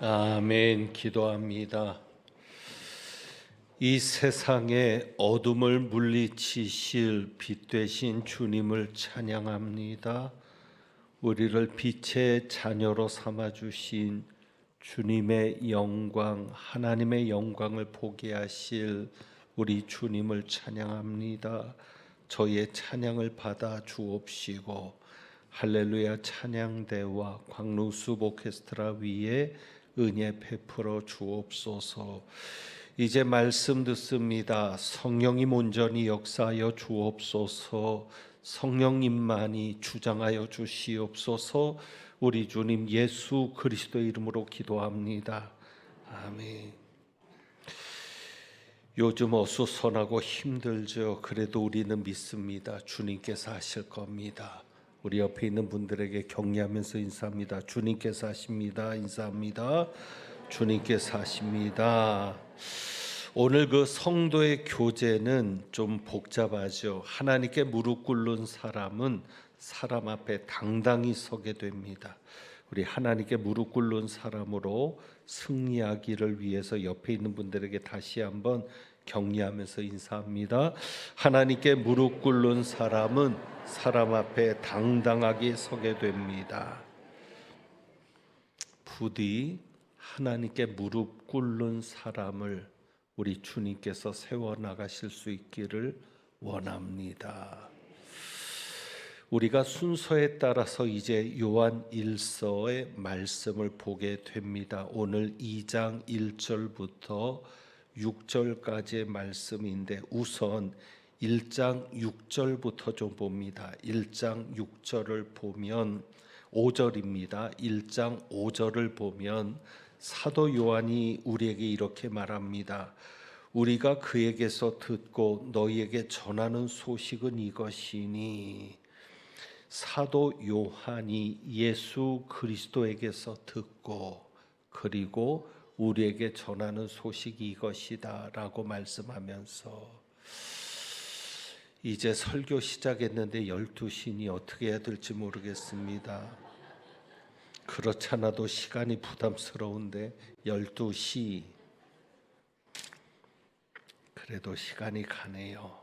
아멘. 기도합니다. 이 세상의 어둠을 물리치실 빛 되신 주님을 찬양합니다. 우리를 빛의 자녀로 삼아 주신 주님의 영광, 하나님의 영광을 보게 하실 우리 주님을 찬양합니다. 저희의 찬양을 받아 주옵시고 할렐루야 찬양대와 광루숲 오케스트라 위에 은혜 베풀어 주옵소서. 이제 말씀 듣습니다. 성령님 온전히 역사하여 주옵소서. 성령님만이 주장하여 주시옵소서. 우리 주님 예수 그리스도의 이름으로 기도합니다. 아멘. 요즘 어수선하고 힘들죠. 그래도 우리는 믿습니다. 주님께서 하실 겁니다. 우리 옆에 있는 분들에게 격려하면서 인사합니다. 주님께서 하십니다. 인사합니다. 주님께서 하십니다. 오늘 그 성도의 교제는 좀 복잡하죠. 하나님께 무릎 꿇는 사람은 사람 앞에 당당히 서게 됩니다. 우리 하나님께 무릎 꿇는 사람으로 승리하기를 위해서 옆에 있는 분들에게 다시 한번 격려하면서 인사합니다. 하나님께 무릎 꿇는 사람은 사람 앞에 당당하게 서게 됩니다. 부디 하나님께 무릎 꿇는 사람을 우리 주님께서 세워나가실 수 있기를 원합니다. 우리가 순서에 따라서 이제 요한 1서의 말씀을 보게 됩니다. 오늘 2장 1절부터 6절까지의 말씀인데 우선 1장 6절부터 좀 봅니다. 1장 6절을 보면 5절입니다. 1장 5절을 보면 사도 요한이 우리에게 이렇게 말합니다. 우리가 그에게서 듣고 너희에게 전하는 소식은 이것이니, 사도 요한이 예수 그리스도에게서 듣고 그리고 우리에게 전하는 소식이 이것이다 라고 말씀하면서 이제 설교 시작했는데 12시니 어떻게 해야 될지 모르겠습니다. 그렇잖아도 시간이 부담스러운데 12시 그래도 시간이 가네요.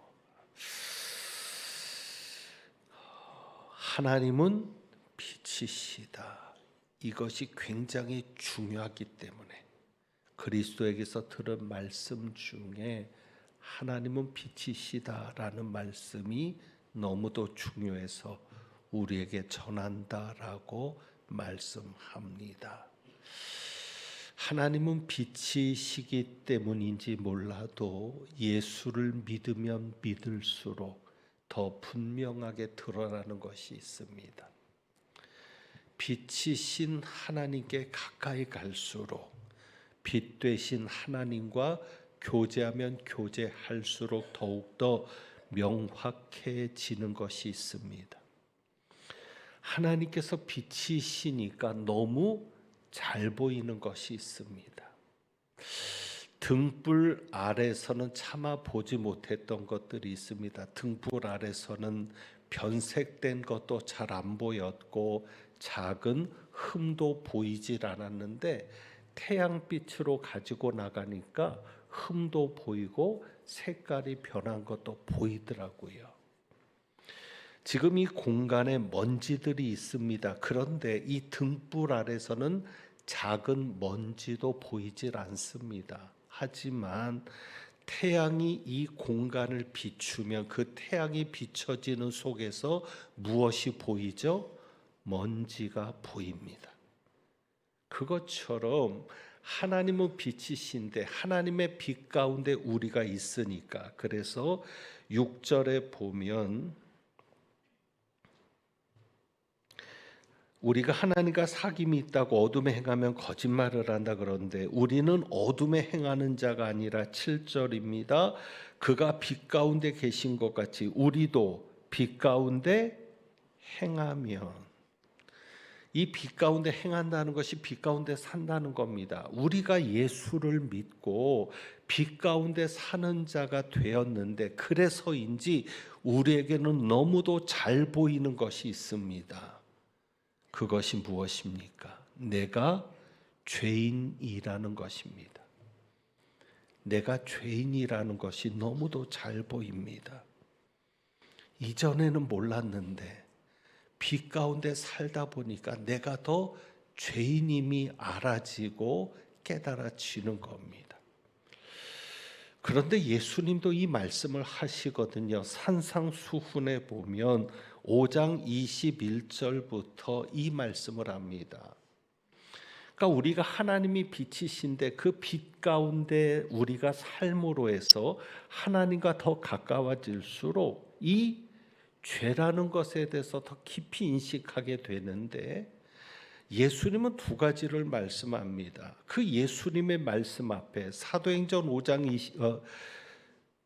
하나님은 빛이시다. 이것이 굉장히 중요하기 때문에 그리스도에게서 들은 말씀 중에 하나님은 빛이시다라는 말씀이 너무도 중요해서 우리에게 전한다라고 말씀합니다. 하나님은 빛이시기 때문인지 몰라도 예수를 믿으면 믿을수록 더 분명하게 드러나는 것이 있습니다. 빛이신 하나님께 가까이 갈수록 빛 되신 하나님과 교제하면 교제할수록 더욱더 명확해지는 것이 있습니다. 하나님께서 빛이시니까 너무 잘 보이는 것이 있습니다. 등불 아래서는 차마 보지 못했던 것들이 있습니다. 등불 아래서는 변색된 것도 잘 안 보였고 작은 흠도 보이질 않았는데 태양빛으로 가지고 나가니까 흠도 보이고 색깔이 변한 것도 보이더라고요. 지금 이 공간에 먼지들이 있습니다. 그런데 이 등불 아래서는 작은 먼지도 보이질 않습니다. 하지만 태양이 이 공간을 비추면 그 태양이 비춰지는 속에서 무엇이 보이죠? 먼지가 보입니다. 그것처럼 하나님은 빛이신데 하나님의 빛 가운데 우리가 있으니까, 그래서 6절에 보면 우리가 하나님과 사귐이 있다고 어둠에 행하면 거짓말을 한다 그러는데 우리는 어둠에 행하는 자가 아니라 7절입니다. 그가 빛 가운데 계신 것 같이 우리도 빛 가운데 행하면, 이 빛 가운데 행한다는 것이 빛 가운데 산다는 겁니다. 우리가 예수를 믿고 빛 가운데 사는 자가 되었는데 그래서인지 우리에게는 너무도 잘 보이는 것이 있습니다. 그것이 무엇입니까? 내가 죄인이라는 것입니다. 내가 죄인이라는 것이 너무도 잘 보입니다. 이전에는 몰랐는데 빛 가운데 살다 보니까 내가 더 죄인임이 알아지고 깨달아지는 겁니다. 그런데 예수님도 이 말씀을 하시거든요. 산상수훈에 보면 5장 21절부터 이 말씀을 합니다. 그러니까 우리가 하나님이 빛이신데 그 빛 가운데 우리가 삶으로 해서 하나님과 더 가까워질수록 이 죄라는 것에 대해서 더 깊이 인식하게 되는데, 예수님은 두 가지를 말씀합니다. 그 예수님의 말씀 앞에 사도행전 5장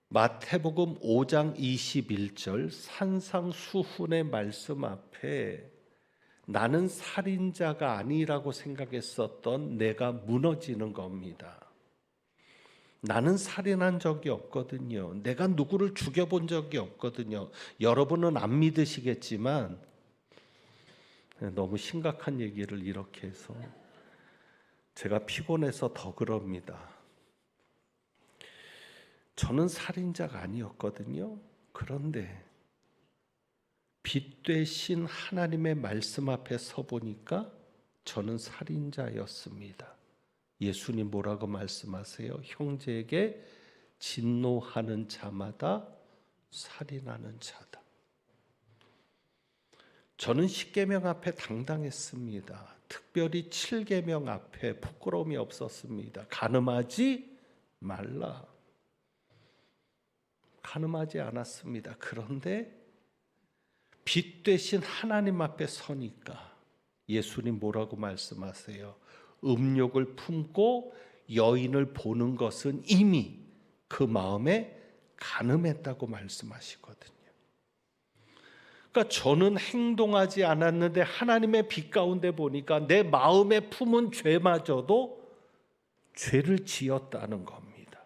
마태복음 5장 21절 산상수훈의 말씀 앞에 나는 살인자가 아니라고 생각했었던 내가 무너지는 겁니다. 나는 살인한 적이 없거든요. 내가 누구를 죽여본 적이 없거든요. 여러분은 안 믿으시겠지만 너무 심각한 얘기를 이렇게 해서 제가 피곤해서 더 그럽니다. 저는 살인자가 아니었거든요. 그런데 빛 되신 하나님의 말씀 앞에 서 보니까 저는 살인자였습니다. 예수님 뭐라고 말씀하세요? 형제에게 진노하는 자마다 살인하는 자다. 저는 10계명 앞에 당당했습니다. 특별히 7계명 앞에 부끄러움이 없었습니다. 간음하지 말라. 간음하지 않았습니다. 그런데 빛 되신 하나님 앞에 서니까 예수님 뭐라고 말씀하세요? 음욕을 품고 여인을 보는 것은 이미 그 마음에 간음했다고 말씀하시거든요. 그러니까 저는 행동하지 않았는데 하나님의 빛 가운데 보니까 내 마음에 품은 죄마저도 죄를 지었다는 겁니다.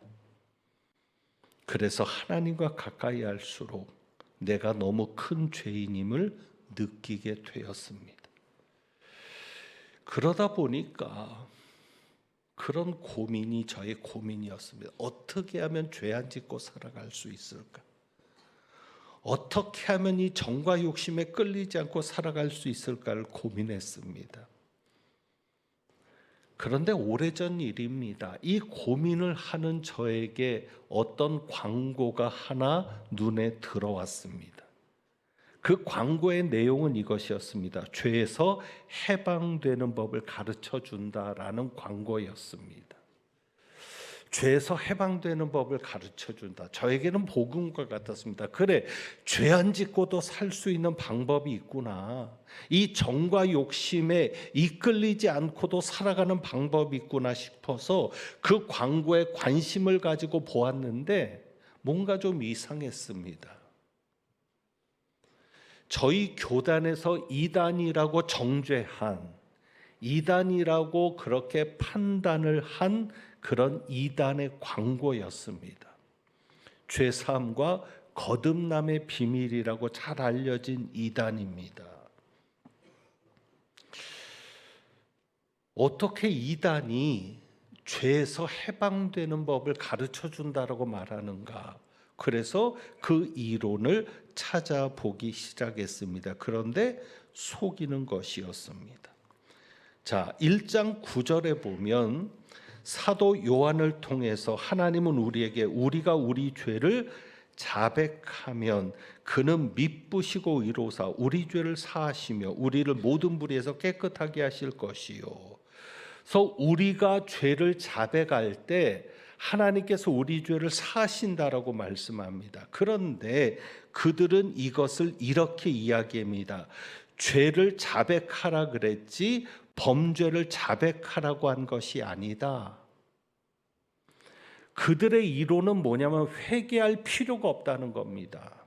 그래서 하나님과 가까이 할수록 내가 너무 큰 죄인임을 느끼게 되었습니다. 그러다 보니까 그런 고민이 저의 고민이었습니다. 어떻게 하면 죄 안 짓고 살아갈 수 있을까? 어떻게 하면 이 정과 욕심에 끌리지 않고 살아갈 수 있을까를 고민했습니다. 그런데 오래전 일입니다. 이 고민을 하는 저에게 어떤 광고가 하나 눈에 들어왔습니다. 그 광고의 내용은 이것이었습니다. 죄에서 해방되는 법을 가르쳐 준다라는 광고였습니다. 죄에서 해방되는 법을 가르쳐 준다. 저에게는 복음과 같았습니다. 그래, 죄 안 짓고도 살 수 있는 방법이 있구나. 이 정과 욕심에 이끌리지 않고도 살아가는 방법이 있구나 싶어서 그 광고에 관심을 가지고 보았는데 뭔가 좀 이상했습니다. 저희 교단에서 이단이라고 정죄한, 이단이라고 그렇게 판단을 한 그런 이단의 광고였습니다. 죄사함과 거듭남의 비밀이라고 잘 알려진 이단입니다. 어떻게 이단이 죄에서 해방되는 법을 가르쳐 준다라고 말하는가? 그래서 그 이론을 찾아보기 시작했습니다. 그런데 속이는 것이었습니다. 자, 1장 9절에 보면 사도 요한을 통해서 하나님은 우리에게 우리가 우리 죄를 자백하면 그는 미쁘시고 의로사 우리 죄를 사하시며 우리를 모든 불의에서 깨끗하게 하실 것이요. 그래서 우리가 죄를 자백할 때 하나님께서 우리 죄를 사하신다라고 말씀합니다. 그런데 그들은 이것을 이렇게 이야기합니다. 죄를 자백하라 그랬지 범죄를 자백하라고 한 것이 아니다. 그들의 이론은 뭐냐면 회개할 필요가 없다는 겁니다.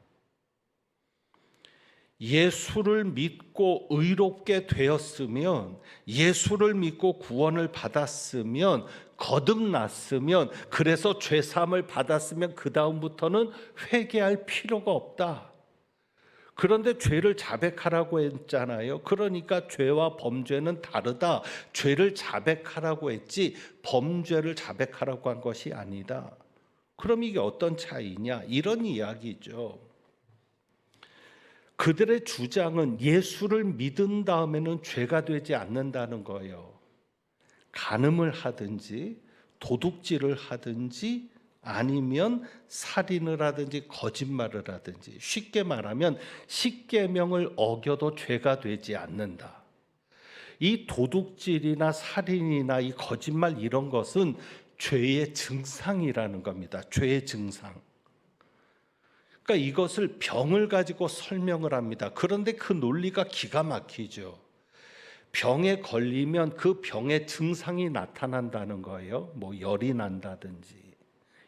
예수를 믿고 의롭게 되었으면, 예수를 믿고 구원을 받았으면, 거듭났으면, 그래서 죄사함을 받았으면 그 다음부터는 회개할 필요가 없다. 그런데 죄를 자백하라고 했잖아요. 그러니까 죄와 범죄는 다르다. 죄를 자백하라고 했지 범죄를 자백하라고 한 것이 아니다. 그럼 이게 어떤 차이냐? 이런 이야기죠. 그들의 주장은 예수를 믿은 다음에는 죄가 되지 않는다는 거예요. 간음을 하든지 도둑질을 하든지 아니면 살인을 하든지 거짓말을 하든지, 쉽게 말하면 십계명을 어겨도 죄가 되지 않는다. 이 도둑질이나 살인이나 이 거짓말 이런 것은 죄의 증상이라는 겁니다. 죄의 증상. 그러니까 이것을 병을 가지고 설명을 합니다. 그런데 그 논리가 기가 막히죠. 병에 걸리면 그 병의 증상이 나타난다는 거예요. 뭐 열이 난다든지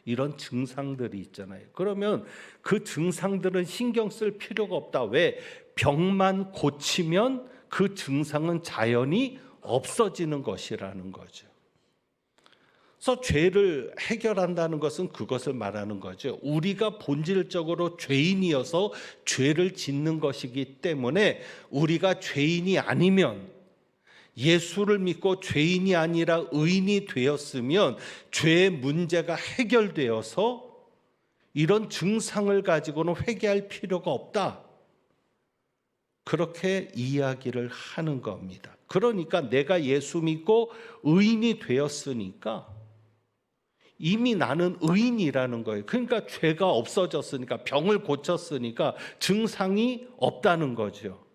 이런 증상들이 있잖아요. 그러면 그 증상들은 신경 쓸 필요가 없다. 왜? 병만 고치면 그 증상은 자연히 없어지는 것이라는 거죠. 그래서 죄를 해결한다는 것은 그것을 말하는 거죠. 우리가 본질적으로 죄인이어서 죄를 짓는 것이기 때문에 우리가 죄인이 아니면, 예수를 믿고 죄인이 아니라 의인이 되었으면 죄의 문제가 해결되어서 이런 증상을 가지고는 회개할 필요가 없다. 그렇게 이야기를 하는 겁니다. 그러니까 내가 예수 믿고 의인이 되었으니까 이미 나는 의인이라는 거예요. 그러니까 죄가 없어졌으니까, 병을 고쳤으니까 증상이 없다는 거죠.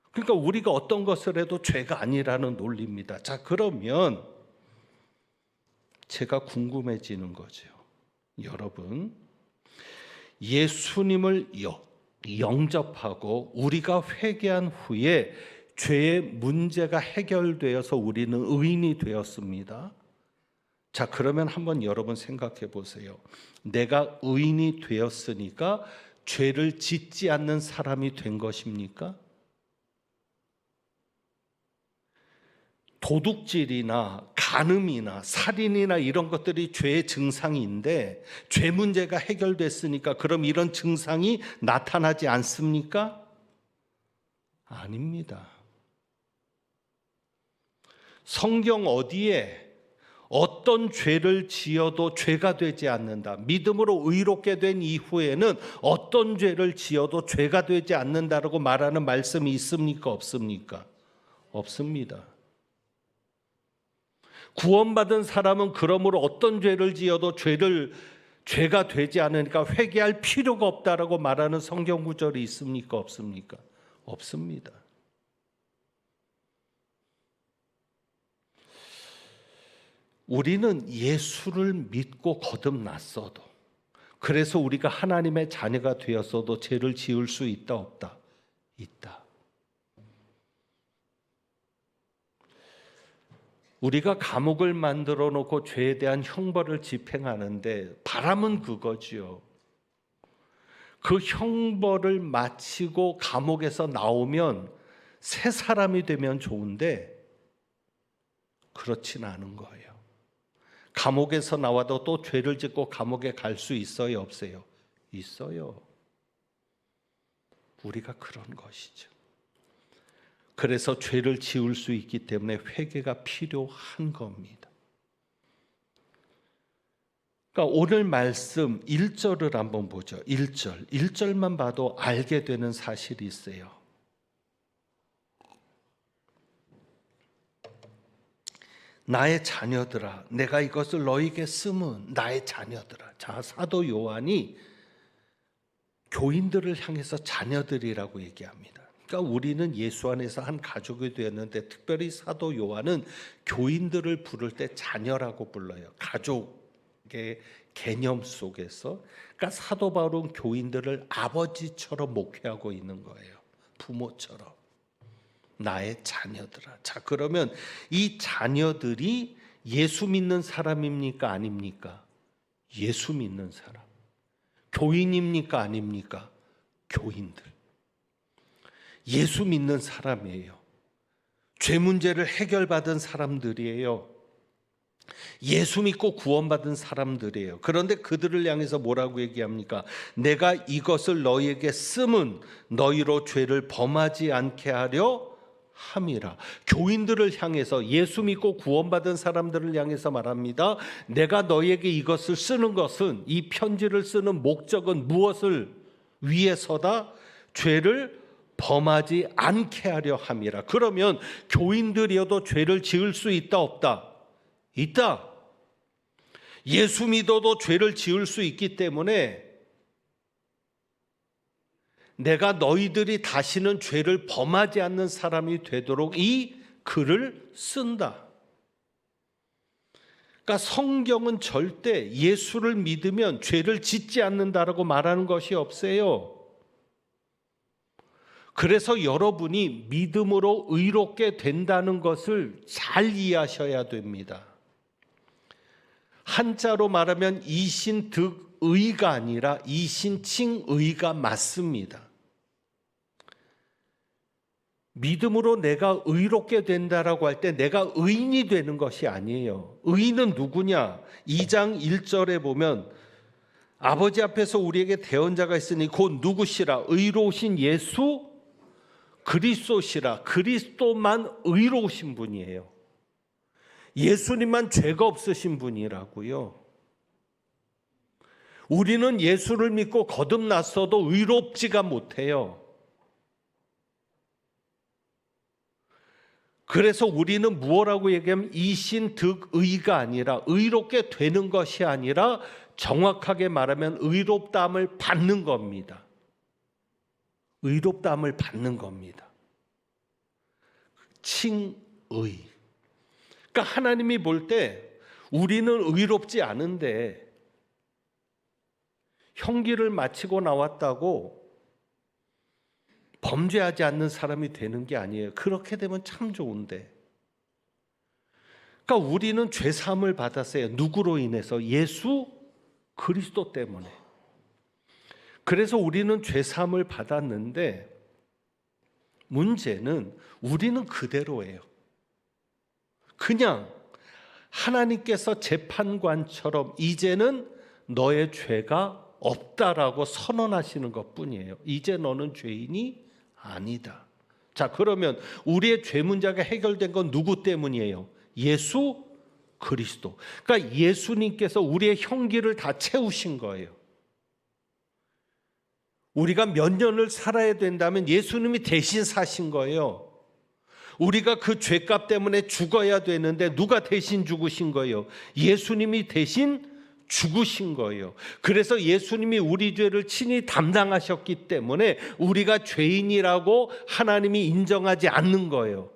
그러니까 우리가 어떤 것을 해도 죄가 아니라는 논리입니다. 자, 그러면 제가 궁금해지는 거죠. 여러분, 예수님을 영접하고 우리가 회개한 후에 죄의 문제가 해결되어서 우리는 의인이 되었습니다. 자, 그러면 한번 여러분 생각해 보세요. 내가 의인이 되었으니까 죄를 짓지 않는 사람이 된 것입니까? 도둑질이나 간음이나 살인이나 이런 것들이 죄의 증상인데 죄 문제가 해결됐으니까 그럼 이런 증상이 나타나지 않습니까? 아닙니다. 성경 어디에 어떤 죄를 지어도 죄가 되지 않는다. 믿음으로 의롭게 된 이후에는 어떤 죄를 지어도 죄가 되지 않는다라고 말하는 말씀이 있습니까? 없습니까? 없습니다. 구원받은 사람은 그러므로 어떤 죄를 지어도 죄가 되지 않으니까 회개할 필요가 없다라고 말하는 성경 구절이 있습니까? 없습니까? 없습니다. 우리는 예수를 믿고 거듭났어도, 그래서 우리가 하나님의 자녀가 되었어도 죄를 지을 수 있다 없다? 있다. 우리가 감옥을 만들어 놓고 죄에 대한 형벌을 집행하는데 바람은 그거지요. 그 형벌을 마치고 감옥에서 나오면 새 사람이 되면 좋은데 그렇진 않은 거예요. 감옥에서 나와도 또 죄를 짓고 감옥에 갈 수 있어요, 없어요? 있어요. 우리가 그런 것이죠. 그래서 죄를 지을 수 있기 때문에 회개가 필요한 겁니다. 그러니까 오늘 말씀 1절을 한번 보죠. 1절만 봐도 알게 되는 사실이 있어요. 나의 자녀들아, 내가 이것을 너에게 쓰면 나의 자녀들아. 자, 사도 요한이 교인들을 향해서 자녀들이라고 얘기합니다. 그러니까 우리는 예수 안에서 한 가족이 되었는데, 특별히 사도 요한은 교인들을 부를 때 자녀라고 불러요. 가족의 개념 속에서. 그러니까 사도 바울은 교인들을 아버지처럼 목회하고 있는 거예요. 부모처럼. 나의 자녀들아. 자, 그러면 이 자녀들이 예수 믿는 사람입니까? 아닙니까? 예수 믿는 사람. 교인입니까? 아닙니까? 교인들. 예수 믿는 사람이에요. 죄 문제를 해결받은 사람들이에요. 예수 믿고 구원받은 사람들이에요. 그런데 그들을 향해서 뭐라고 얘기합니까? 내가 이것을 너희에게 쓰면 너희로 죄를 범하지 않게 하려 함이라. 교인들을 향해서, 예수 믿고 구원받은 사람들을 향해서 말합니다. 내가 너희에게 이것을 쓰는 것은, 이 편지를 쓰는 목적은 무엇을 위해서다? 죄를 범하지 않게 하려 함이라. 그러면 교인들이어도 죄를 지을 수 있다 없다? 있다. 예수 믿어도 죄를 지을 수 있기 때문에 내가 너희들이 다시는 죄를 범하지 않는 사람이 되도록 이 글을 쓴다. 그러니까 성경은 절대 예수를 믿으면 죄를 짓지 않는다라고 말하는 것이 없어요. 그래서 여러분이 믿음으로 의롭게 된다는 것을 잘 이해하셔야 됩니다. 한자로 말하면 이신득의가 아니라 이신칭의가 맞습니다. 믿음으로 내가 의롭게 된다라고 할 때 내가 의인이 되는 것이 아니에요. 의인은 누구냐? 2장 1절에 보면 아버지 앞에서 우리에게 대언자가 있으니 곧 누구시라? 의로우신 예수 그리스도시라. 그리스도만 의로우신 분이에요. 예수님만 죄가 없으신 분이라고요. 우리는 예수를 믿고 거듭났어도 의롭지가 못해요. 그래서 우리는 무엇라고 얘기하면 이신득의가 아니라, 의롭게 되는 것이 아니라 정확하게 말하면 의롭다함을 받는 겁니다. 의롭다함을 받는 겁니다. 칭의. 그러니까 하나님이 볼 때 우리는 의롭지 않은데 형기를 마치고 나왔다고 범죄하지 않는 사람이 되는 게 아니에요. 그렇게 되면 참 좋은데. 그러니까 우리는 죄사함을 받았어요. 누구로 인해서? 예수 그리스도 때문에. 그래서 우리는 죄사함을 받았는데 문제는 우리는 그대로예요. 그냥 하나님께서 재판관처럼 이제는 너의 죄가 없다라고 선언하시는 것뿐이에요. 이제 너는 죄인이 아니다. 자, 그러면 우리의 죄 문제가 해결된 건 누구 때문이에요? 예수 그리스도. 그러니까 예수님께서 우리의 형기를 다 채우신 거예요. 우리가 몇 년을 살아야 된다면 예수님이 대신 사신 거예요. 우리가 그 죄값 때문에 죽어야 되는데 누가 대신 죽으신 거예요? 예수님이 대신 죽으신 거예요. 그래서 예수님이 우리 죄를 친히 담당하셨기 때문에 우리가 죄인이라고 하나님이 인정하지 않는 거예요.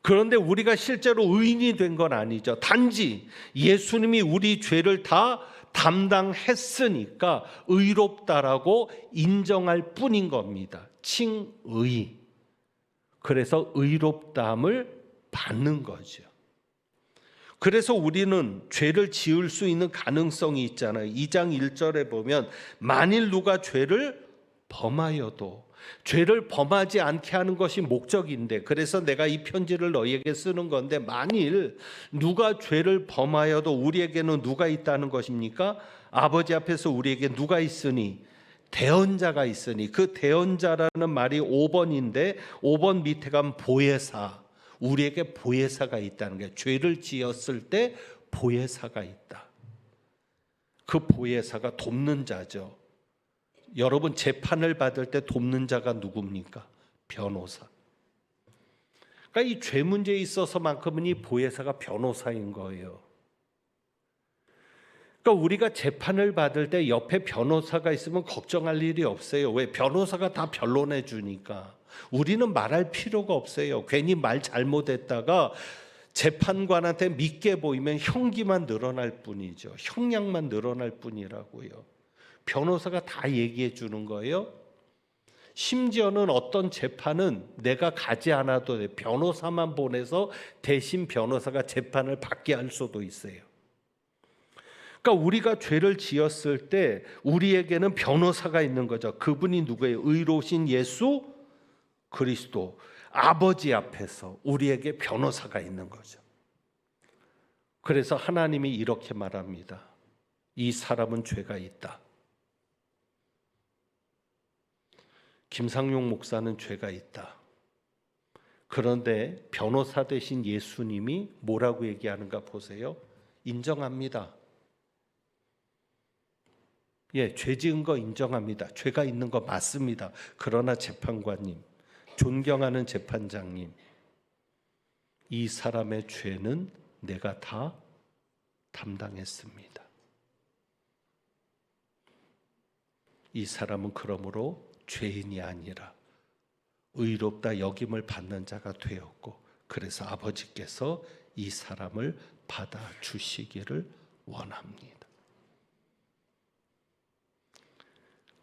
그런데 우리가 실제로 의인이 된 건 아니죠. 단지 예수님이 우리 죄를 다 담당했으니까 의롭다라고 인정할 뿐인 겁니다. 칭의. 그래서 의롭다함을 받는 거죠. 그래서 우리는 죄를 지을 수 있는 가능성이 있잖아요. 2장 1절에 보면 만일 누가 죄를 범하여도, 죄를 범하지 않게 하는 것이 목적인데, 그래서 내가 이 편지를 너희에게 쓰는 건데, 만일 누가 죄를 범하여도 우리에게는 누가 있다는 것입니까? 아버지 앞에서 우리에게 누가 있으니? 대언자가 있으니. 그 대언자라는 말이 5번인데 5번 밑에 가면 보혜사, 우리에게 보혜사가 있다는 거예요. 죄를 지었을 때 보혜사가 있다. 그 보혜사가 돕는 자죠. 여러분, 재판을 받을 때 돕는 자가 누굽니까? 변호사. 그러니까 이 죄 문제에 있어서만큼은 이 보혜사가 변호사인 거예요. 그러니까 우리가 재판을 받을 때 옆에 변호사가 있으면 걱정할 일이 없어요. 왜? 변호사가 다 변론해 주니까. 우리는 말할 필요가 없어요. 괜히 말 잘못했다가 재판관한테 믿게 보이면 형기만 늘어날 뿐이죠. 형량만 늘어날 뿐이라고요. 변호사가 다 얘기해 주는 거예요. 심지어는 어떤 재판은 내가 가지 않아도 돼. 변호사만 보내서 대신 변호사가 재판을 받게 할 수도 있어요. 그러니까 우리가 죄를 지었을 때 우리에게는 변호사가 있는 거죠. 그분이 누구예요? 의로우신 예수 그리스도. 아버지 앞에서 우리에게 변호사가 있는 거죠. 그래서 하나님이 이렇게 말합니다. 이 사람은 죄가 있다. 김상용 목사는 죄가 있다. 그런데 변호사 되신 예수님이 뭐라고 얘기하는가 보세요. 인정합니다. 죄 지은 거 인정합니다. 죄가 있는 거 맞습니다. 그러나 재판관님, 존경하는 재판장님, 이 사람의 죄는 내가 다 담당했습니다. 이 사람은 그러므로 죄인이 아니라 의롭다 여김을 받는 자가 되었고, 그래서 아버지께서 이 사람을 받아주시기를 원합니다.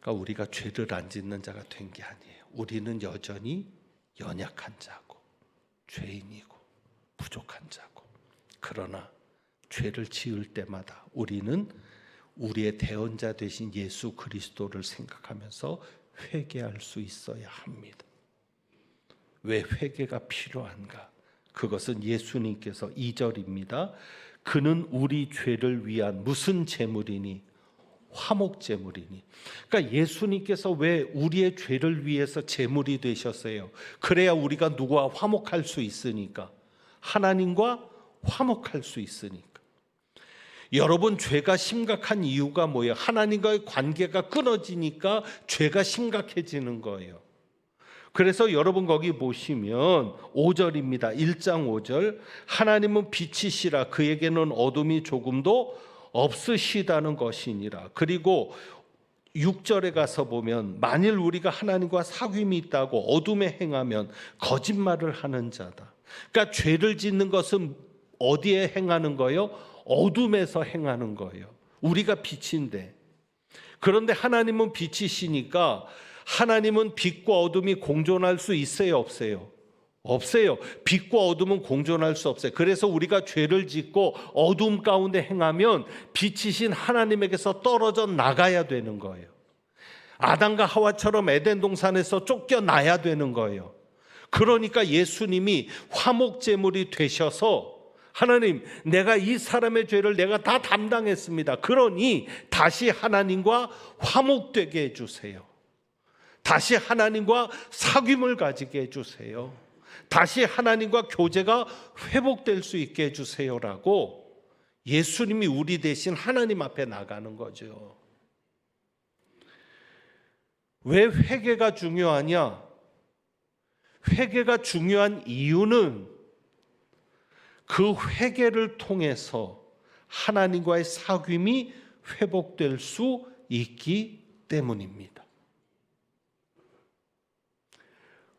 그러니까 우리가 죄를 안 짓는 자가 된 게 아니에요. 우리는 여전히 연약한 자고 죄인이고 부족한 자고, 그러나 죄를 지을 때마다 우리는 우리의 대언자 되신 예수 그리스도를 생각하면서 회개할 수 있어야 합니다. 왜 회개가 필요한가? 그것은 예수님께서 2절입니다. 그는 우리 죄를 위한 무슨 제물이니? 화목 제물이니. 그러니까 예수님께서 왜 우리의 죄를 위해서 제물이 되셨어요? 그래야 우리가 누구와 화목할 수 있으니까. 하나님과 화목할 수 있으니까. 여러분, 죄가 심각한 이유가 뭐예요? 하나님과의 관계가 끊어지니까 죄가 심각해지는 거예요. 그래서 여러분 거기 보시면 5절입니다. 1장 5절. 하나님은 빛이시라 그에게는 어둠이 조금도 없으시다는 것이니라. 그리고 6절에 가서 보면 만일 우리가 하나님과 사귐이 있다고 어둠에 행하면 거짓말을 하는 자다. 그러니까 죄를 짓는 것은 어디에 행하는 거예요? 어둠에서 행하는 거예요. 우리가 빛인데. 그런데 하나님은 빛이시니까 하나님은 빛과 어둠이 공존할 수 있어요, 없어요? 없어요. 빛과 어둠은 공존할 수 없어요. 그래서 우리가 죄를 짓고 어둠 가운데 행하면 빛이신 하나님에게서 떨어져 나가야 되는 거예요. 아담과 하와처럼 에덴 동산에서 쫓겨나야 되는 거예요. 그러니까 예수님이 화목제물이 되셔서 하나님, 내가 이 사람의 죄를 내가 다 담당했습니다. 그러니 다시 하나님과 화목되게 해주세요. 다시 하나님과 사귐을 가지게 해주세요. 다시 하나님과 교제가 회복될 수 있게 해주세요라고 예수님이 우리 대신 하나님 앞에 나가는 거죠. 왜 회개가 중요하냐? 회개가 중요한 이유는 그 회개를 통해서 하나님과의 사귐이 회복될 수 있기 때문입니다.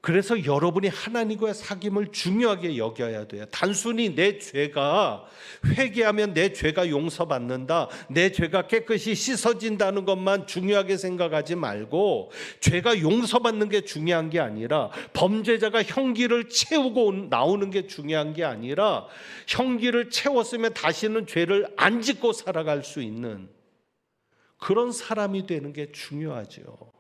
그래서 여러분이 하나님과의 사귐을 중요하게 여겨야 돼요. 단순히 내 죄가 회개하면 내 죄가 용서받는다, 내 죄가 깨끗이 씻어진다는 것만 중요하게 생각하지 말고, 죄가 용서받는 게 중요한 게 아니라 범죄자가 형기를 채우고 나오는 게 중요한 게 아니라 형기를 채웠으면 다시는 죄를 안 짓고 살아갈 수 있는 그런 사람이 되는 게 중요하죠.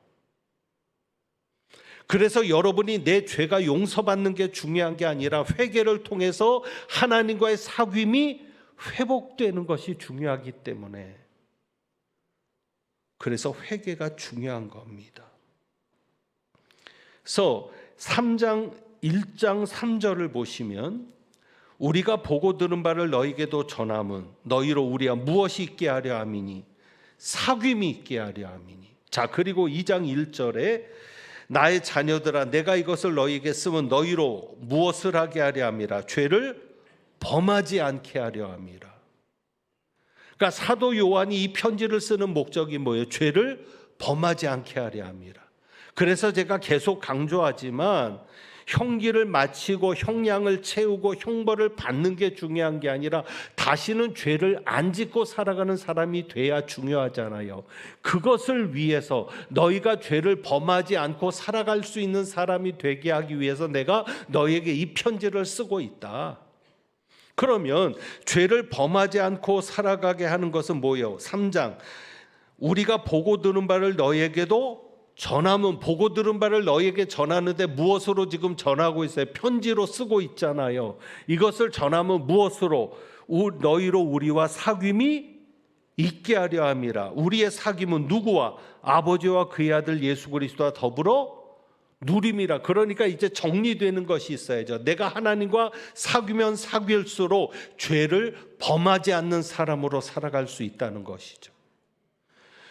그래서 여러분이 내 죄가 용서받는 게 중요한 게 아니라 회개를 통해서 하나님과의 사귐이 회복되는 것이 중요하기 때문에, 그래서 회개가 중요한 겁니다. 그래서 3장 1장 3절을 보시면 우리가 보고 들은 바를 너희에게도 전함은 너희로 우리가 무엇이 있게 하려 함이니 사귐이 있게 하려 함이니. 자, 그리고 2장 1절에 나의 자녀들아 내가 이것을 너희에게 쓰면 너희로 무엇을 하게 하려 함이라 죄를 범하지 않게 하려 함이라. 그러니까 사도 요한이 이 편지를 쓰는 목적이 뭐예요? 죄를 범하지 않게 하려 함이라. 그래서 제가 계속 강조하지만 형기를 마치고 형량을 채우고 형벌을 받는 게 중요한 게 아니라 다시는 죄를 안 짓고 살아가는 사람이 돼야 중요하잖아요. 그것을 위해서 너희가 죄를 범하지 않고 살아갈 수 있는 사람이 되게 하기 위해서 내가 너희에게 이 편지를 쓰고 있다. 그러면 죄를 범하지 않고 살아가게 하는 것은 뭐예요? 3장 우리가 보고 들은 바를 너희에게도 전함은, 보고 들은 바를 너희에게 전하는데 무엇으로 지금 전하고 있어요? 편지로 쓰고 있잖아요. 이것을 전함은 무엇으로? 너희로 우리와 사귐이 있게 하려 함이라. 우리의 사귐은 누구와? 아버지와 그의 아들 예수 그리스도와 더불어 누림이라. 그러니까 이제 정리되는 것이 있어야죠. 내가 하나님과 사귀면 사귈수록 죄를 범하지 않는 사람으로 살아갈 수 있다는 것이죠.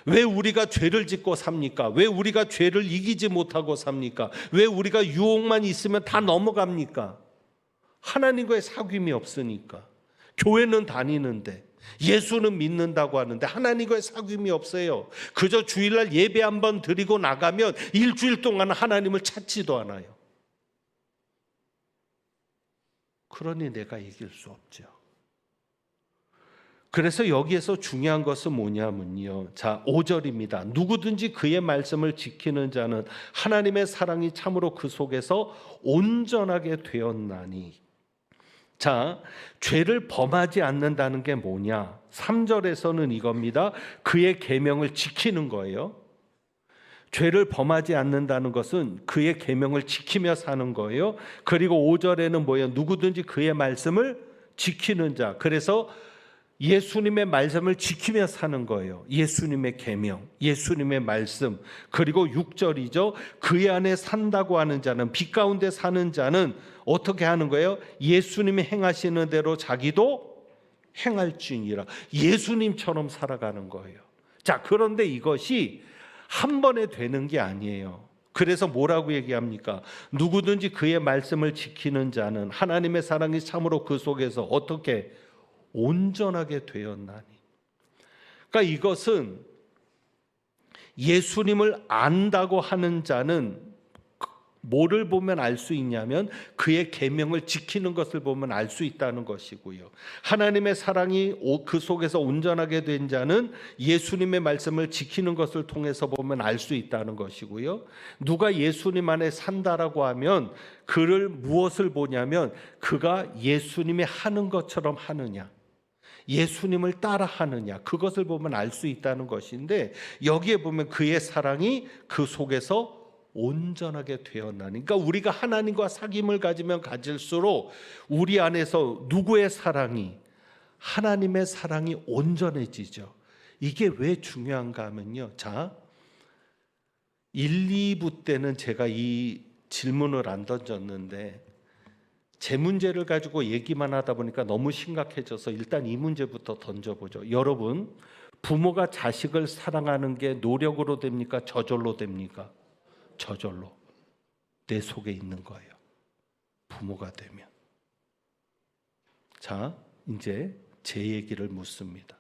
왜 우리가 죄를 짓고 삽니까? 왜 우리가 죄를 이기지 못하고 삽니까? 왜 우리가 유혹만 있으면 다 넘어갑니까? 하나님과의 사귐이 없으니까. 교회는 다니는데, 예수는 믿는다고 하는데 하나님과의 사귐이 없어요. 그저 주일날 예배 한번 드리고 나가면 일주일 동안 하나님을 찾지도 않아요. 그러니 내가 이길 수 없죠. 그래서 여기에서 중요한 것은 뭐냐면요, 자 5절입니다. 누구든지 그의 말씀을 지키는 자는 하나님의 사랑이 참으로 그 속에서 온전하게 되었나니. 자, 죄를 범하지 않는다는 게 뭐냐? 3절에서는 이겁니다. 그의 계명을 지키는 거예요. 죄를 범하지 않는다는 것은 그의 계명을 지키며 사는 거예요. 그리고 5절에는 뭐예요? 누구든지 그의 말씀을 지키는 자. 그래서 예수님의 말씀을 지키며 사는 거예요. 예수님의 계명, 예수님의 말씀. 그리고 6절이죠. 그의 안에 산다고 하는 자는, 빛 가운데 사는 자는 어떻게 하는 거예요? 예수님이 행하시는 대로 자기도 행할지니라. 예수님처럼 살아가는 거예요. 자, 그런데 이것이 한 번에 되는 게 아니에요. 그래서 뭐라고 얘기합니까? 누구든지 그의 말씀을 지키는 자는 하나님의 사랑이 참으로 그 속에서 어떻게 온전하게 되었나니. 그러니까 이것은 예수님을 안다고 하는 자는 뭐를 보면 알 수 있냐면 그의 계명을 지키는 것을 보면 알 수 있다는 것이고요. 하나님의 사랑이 그 속에서 온전하게 된 자는 예수님의 말씀을 지키는 것을 통해서 보면 알 수 있다는 것이고요. 누가 예수님 안에 산다라고 하면 그를 무엇을 보냐면 그가 예수님이 하는 것처럼 하느냐, 예수님을 따라하느냐, 그것을 보면 알 수 있다는 것인데, 여기에 보면 그의 사랑이 그 속에서 온전하게 되었나니. 그러니까 우리가 하나님과 사귐을 가지면 가질수록 우리 안에서 누구의 사랑이? 하나님의 사랑이 온전해지죠. 이게 왜 중요한가 하면요, 자 1, 2부 때는 제가 이 질문을 안 던졌는데 제 문제를 가지고 얘기만 하다 보니까 너무 심각해져서 일단 이 문제부터 던져보죠. 여러분, 부모가 자식을 사랑하는 게 노력으로 됩니까? 저절로 됩니까? 저절로. 내 속에 있는 거예요. 부모가 되면. 자, 이제 제 얘기를 묻습니다.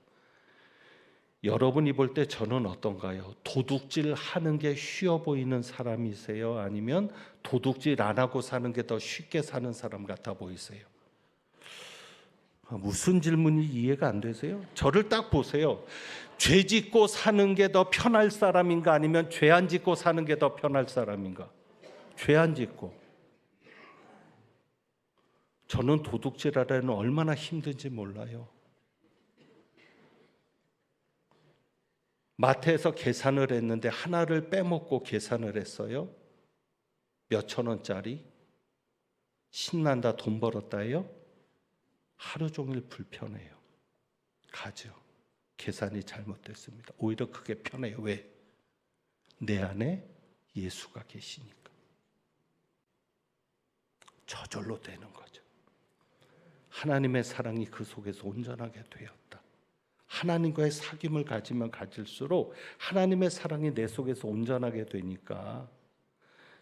여러분이 볼 때 저는 어떤가요? 도둑질 하는 게 쉬워 보이는 사람이세요? 아니면 도둑질 안 하고 사는 게 더 쉽게 사는 사람 같아 보이세요? 무슨 질문이 이해가 안 되세요? 저를 딱 보세요. 죄 짓고 사는 게 더 편할 사람인가, 아니면 죄 안 짓고 사는 게 더 편할 사람인가? 죄 안 짓고. 저는 도둑질 하려면 얼마나 힘든지 몰라요. 마트에서 계산을 했는데 하나를 빼먹고 계산을 했어요. 몇천 원짜리. 신난다, 돈 벌었다예요? 하루 종일 불편해요. 가죠. 계산이 잘못됐습니다. 오히려 그게 편해요. 왜? 내 안에 예수가 계시니까. 저절로 되는 거죠. 하나님의 사랑이 그 속에서 온전하게 되었다. 하나님과의 사귐을 가지면 가질수록 하나님의 사랑이 내 속에서 온전하게 되니까,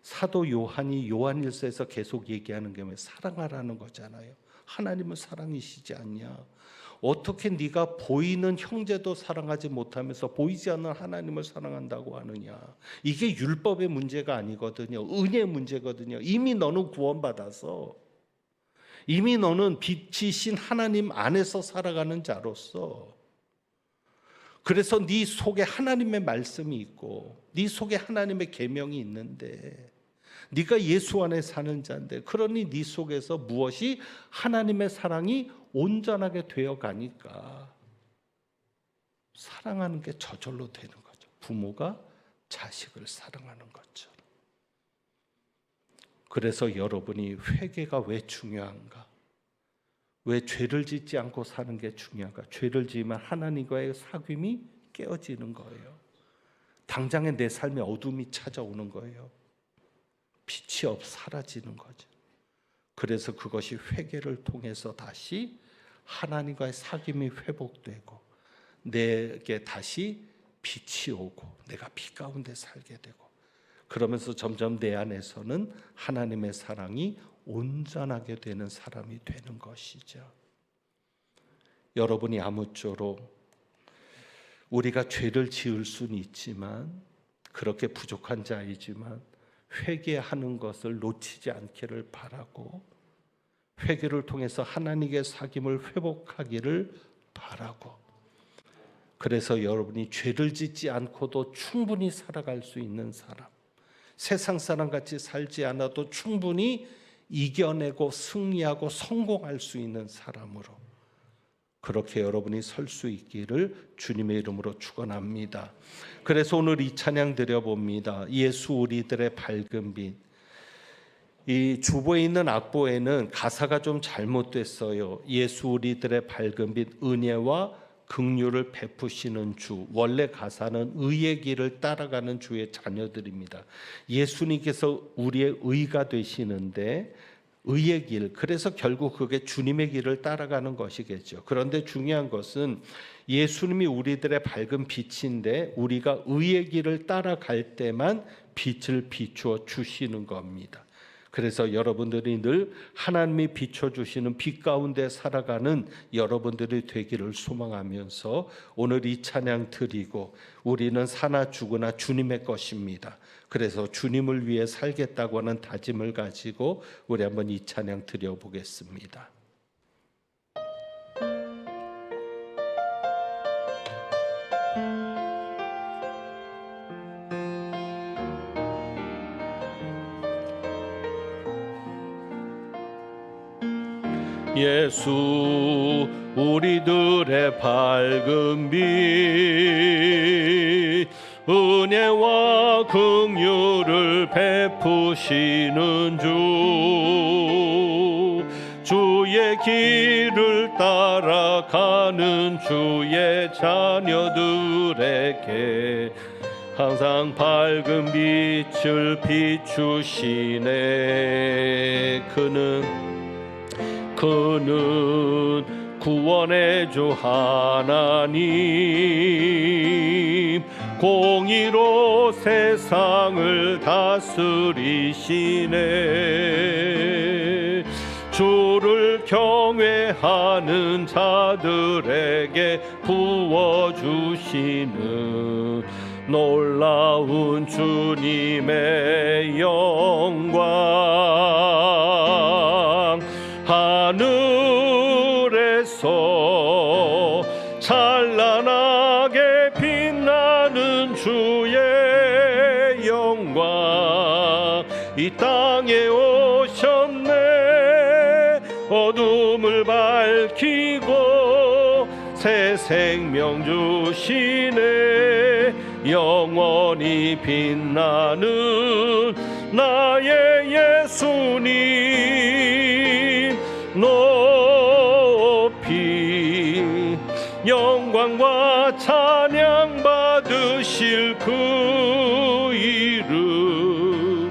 사도 요한이 요한일서에서 계속 얘기하는 게 뭐예요? 사랑하라는 거잖아요. 하나님은 사랑이시지 않냐? 어떻게 네가 보이는 형제도 사랑하지 못하면서 보이지 않는 하나님을 사랑한다고 하느냐? 이게 율법의 문제가 아니거든요. 은혜의 문제거든요. 이미 너는 구원받아서, 이미 너는 빛이신 하나님 안에서 살아가는 자로서, 그래서 네 속에 하나님의 말씀이 있고 네 속에 하나님의 계명이 있는데, 네가 예수 안에 사는 자인데, 그러니 네 속에서 무엇이? 하나님의 사랑이 온전하게 되어 가니까 사랑하는 게 저절로 되는 거죠. 부모가 자식을 사랑하는 것처럼. 그래서 여러분이 회개가 왜 중요한가? 왜 죄를 짓지 않고 사는 게 중요한가? 죄를 지으면 하나님과의 사귐이 깨어지는 거예요. 당장에 내 삶에 어둠이 찾아오는 거예요. 빛이 사라지는 거죠. 그래서 그것이 회개를 통해서 다시 하나님과의 사귐이 회복되고 내게 다시 빛이 오고 내가 빛 가운데 살게 되고, 그러면서 점점 내 안에서는 하나님의 사랑이 온전하게 되는 사람이 되는 것이죠. 여러분이 아무쪼록 우리가 죄를 지을 수는 있지만, 그렇게 부족한 자이지만 회개하는 것을 놓치지 않기를 바라고, 회개를 통해서 하나님의 사귐을 회복하기를 바라고, 그래서 여러분이 죄를 짓지 않고도 충분히 살아갈 수 있는 사람, 세상 사람같이 살지 않아도 충분히 이겨내고 승리하고 성공할 수 있는 사람으로, 그렇게 여러분이 설 수 있기를 주님의 이름으로 축원합니다. 그래서 오늘 이 찬양 드려봅니다. 예수 우리들의 밝은 빛. 이 주보에 있는 악보에는 가사가 좀 잘못됐어요. 예수 우리들의 밝은 빛, 은혜와 긍휼을 베푸시는 주. 원래 가사는 의의 길을 따라가는 주의 자녀들입니다. 예수님께서 우리의 의가 되시는데 의의 길, 그래서 결국 그게 주님의 길을 따라가는 것이겠죠. 그런데 중요한 것은 예수님이 우리들의 밝은 빛인데 우리가 의의 길을 따라갈 때만 빛을 비추어 주시는 겁니다. 그래서 여러분들이 늘 하나님이 비춰주시는 빛 가운데 살아가는 여러분들이 되기를 소망하면서 오늘 이 찬양 드리고, 우리는 사나 죽으나 주님의 것입니다. 그래서 주님을 위해 살겠다고 하는 다짐을 가지고 우리 한번 이 찬양 드려보겠습니다. 예수 우리들의 밝은 빛, 은혜와 긍휼을 베푸시는 주, 주의 길을 따라가는 주의 자녀들에게 항상 밝은 빛을 비추시네. 그는 구원의 주 하나님, 공의로 세상을 다스리시네. 주를 경외하는 자들에게 부어주시는 놀라운 주님의 영광, 하늘에서 찬란하게 빛나는 주의 영광 이 땅에 오셨네. 어둠을 밝히고 새 생명 주시네. 영원히 빛나는 나의 예수님 높이 영광과 찬양 받으실 그 이름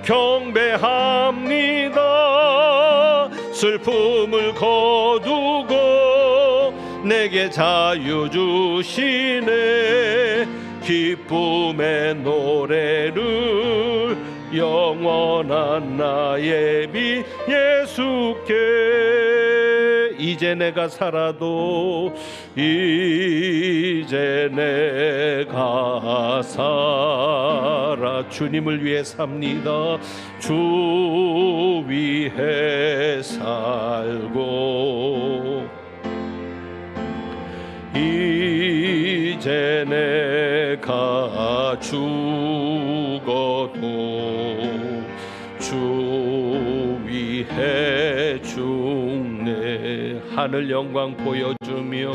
경배합니다. 슬픔을 거두고 내게 자유 주시네. 기쁨의 노래를 영원한 나의 빛 예수께. 이제 내가 살아도 이제 내가 살아 주님을 위해 삽니다. 주 위해 살고 이제 내가 죽어도 주 위해 죽네. 하늘 영광 보여주며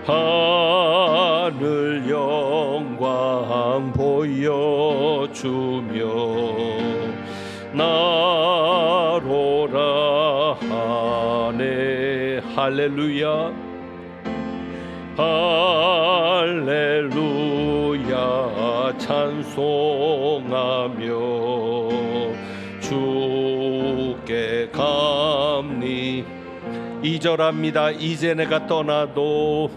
하늘 영광 보여주며 나로라 하네. 할렐루야 할렐루야 찬송하며 주께 감리. 2절합니다. 이제 내가 떠나도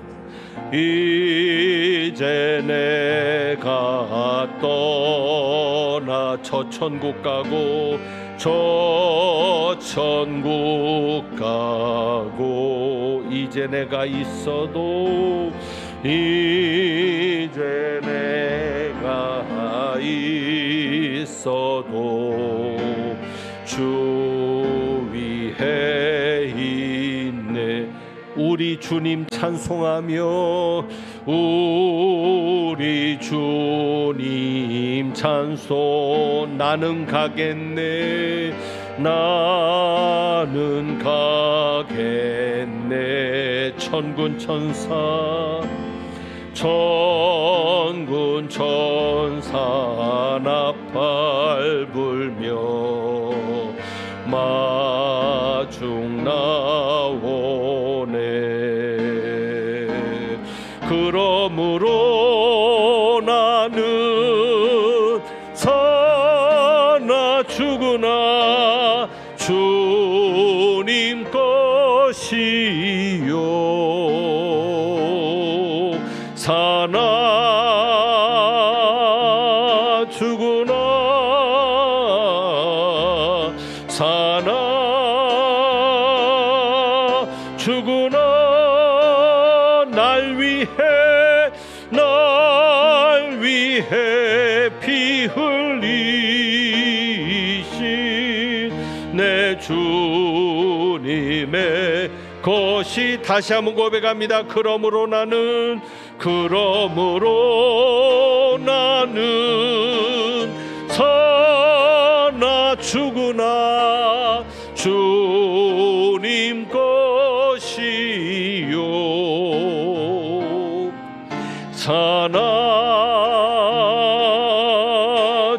이제 내가 떠나 저 천국 가고 저 천국 가고 이제 내가 있어도 이제 내가 있어도 주 위에 있네. 우리 주님 찬송하며 우리 주님 찬송. 나는 가겠네 나는 가겠네. 천군 천사 천군 천사 나팔 불며 마중 나오네. 그러므로 나는 사나 죽으나 주님 것이요 사나 죽으나 사나 죽으나 날 위해 피 흘리신 내 주님의 것이. 다시 한번 고백합니다. 그러므로 나는 사나 죽으나 주님 것이요 사나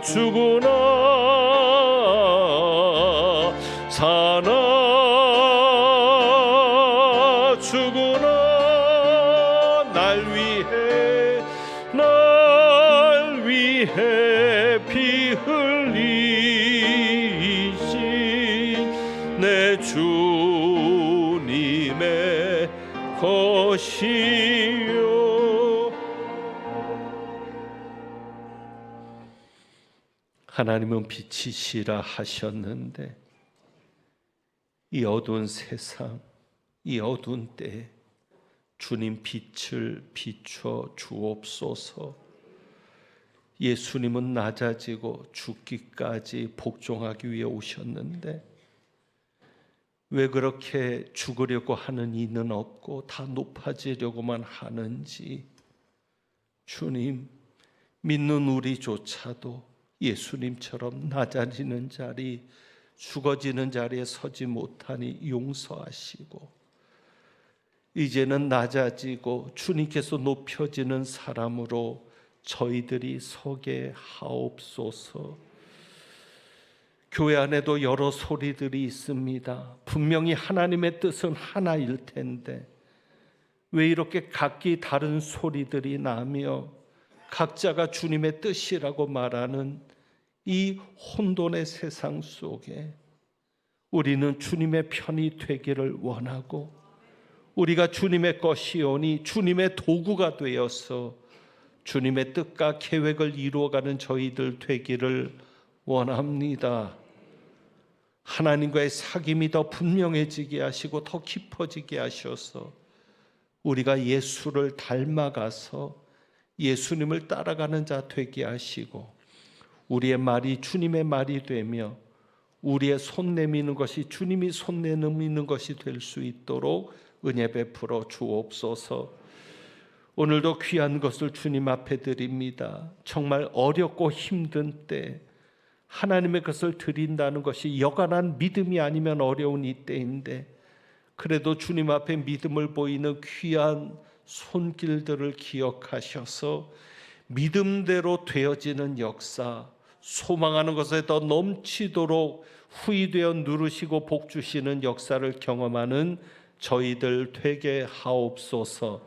죽으나 사나 죽으나 날 위해 피 흘리신 내 주님의 것이요. 하나님은 빛이시라 하셨는데 이 어두운 세상, 이 어두운 때에 주님 빛을 비춰 주옵소서. 예수님은 낮아지고 죽기까지 복종하기 위해 오셨는데 왜 그렇게 죽으려고 하는 이는 없고 다 높아지려고만 하는지. 주님, 믿는 우리조차도 예수님처럼 낮아지는 자리, 죽어지는 자리에 서지 못하니 용서하시고 이제는 낮아지고 주님께서 높여지는 사람으로 저희들이 서게 하옵소서. 교회 안에도 여러 소리들이 있습니다. 분명히 하나님의 뜻은 하나일 텐데 왜 이렇게 각기 다른 소리들이 나며 각자가 주님의 뜻이라고 말하는 이 혼돈의 세상 속에 우리는 주님의 편이 되기를 원하고 우리가 주님의 것이오니 주님의 도구가 되어서 주님의 뜻과 계획을 이루어가는 저희들 되기를 원합니다. 하나님과의 사귐이 더 분명해지게 하시고 더 깊어지게 하셔서 우리가 예수를 닮아가서 예수님을 따라가는 자 되게 하시고 우리의 말이 주님의 말이 되며 우리의 손 내미는 것이 주님이 손 내미는 것이 될 수 있도록 은혜 베풀어 주옵소서. 오늘도 귀한 것을 주님 앞에 드립니다. 정말 어렵고 힘든 때 하나님의 것을 드린다는 것이 여간한 믿음이 아니면 어려운 이 때인데 그래도 주님 앞에 믿음을 보이는 귀한 손길들을 기억하셔서 믿음대로 되어지는 역사, 소망하는 것에 더 넘치도록 후히되어 누르시고 복 주시는 역사를 경험하는 저희들 되게 하옵소서.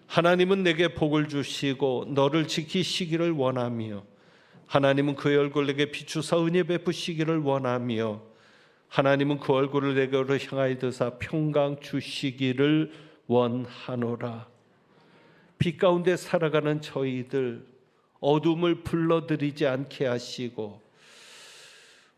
하나님은 내게 복을 주시고 너를 지키시기를 원하며 하나님은 그의 얼굴을 내게 비추사 은혜 베푸시기를 원하며 하나님은 그 얼굴을 내게로 향하여 드사 평강 주시기를 원하노라. 빛 가운데 살아가는 저희들 어둠을 불러들이지 않게 하시고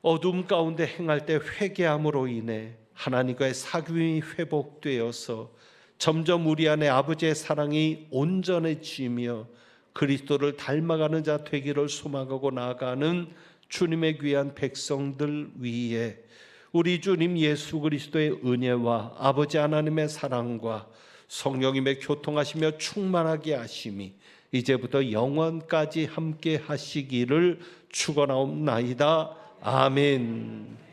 어둠 가운데 행할 때 회개함으로 인해 하나님과의 사귐이 회복되어서 점점 우리 안에 아버지의 사랑이 온전해지며 그리스도를 닮아가는 자 되기를 소망하고 나아가는 주님의 귀한 백성들 위에 우리 주님 예수 그리스도의 은혜와 아버지 하나님의 사랑과 성령님의 교통하시며 충만하게 하심이 이제부터 영원까지 함께 하시기를 축원하옵나이다. 아멘.